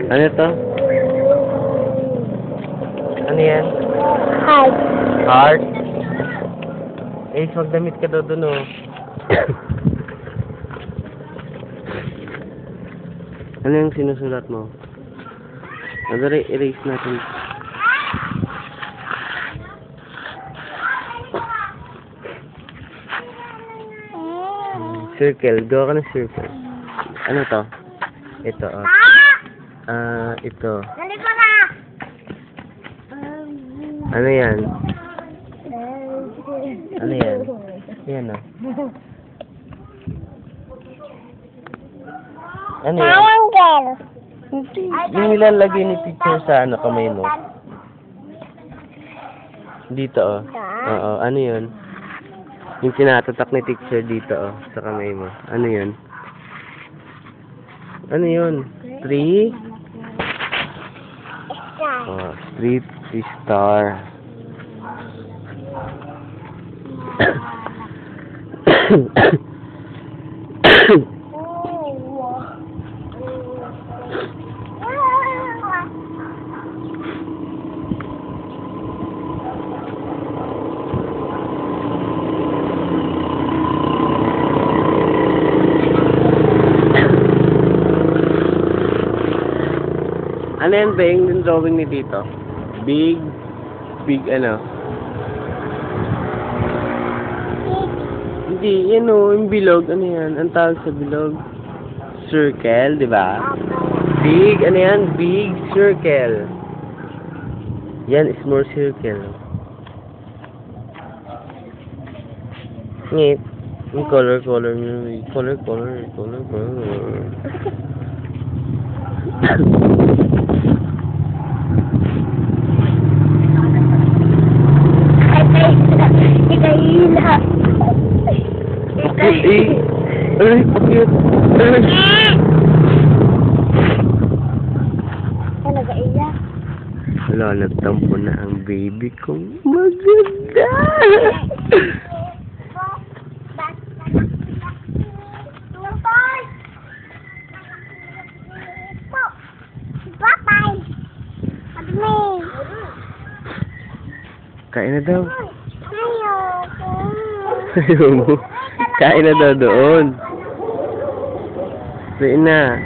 Ano to? Ano yan? Heart. Heart? Eh, magdamit ka daw dun, oh. Ano yung sinusulat mo? Erase natin. Circle. Gawa ka ng circle. Ano to? Ito, oh. Ito. Nalito na! Ano yan? Ano yan? Yan, oh. Ano yan? Triangle. Yung nilalagay ni teacher sa kamay mo. Dito, oh. Oo, ano yun? Yung tinatatak ni teacher dito, oh, sa kamay mo. Ano yun? Ano yun? Three? Oh, three star. Ano yan, Beng? Yung drawing ni dito? Big ano? Hindi, yan o, yung bilog. Ano yan? Ang tawag sa bilog? Circle, di ba? Big, ano yan? Big circle. Yan, small circle. Ngit. Yung color. Ikahila. Ay, cute. Ano ba iya? Wala, nagtampo na ang baby kong maganda. Kain na daw. Ayaw mo. Kain na daw doon. Kain na.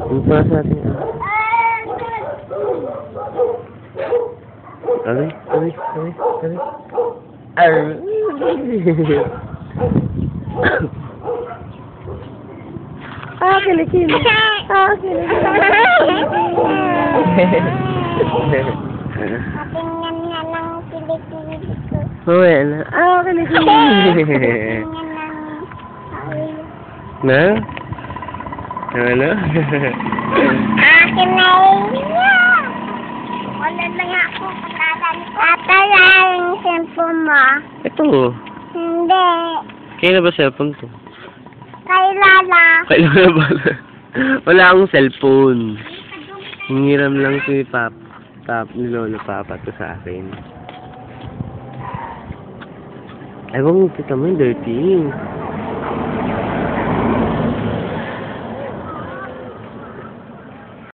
Ang pass natin. Aray. Kilikili. Patingnan nga ng kilikili ko. Wala. Kilikili. Na? Ano? Akin na iya. Wala na nga ako. Patala yung cellphone mo. Ito. Hindi. Kaya ba cellphone to? Kay Lala. Kailan ba? Wala akong cellphone. Hingiram lang si ni Lolo Papa to sa akin. Ewan mo, kita mo yung dirty.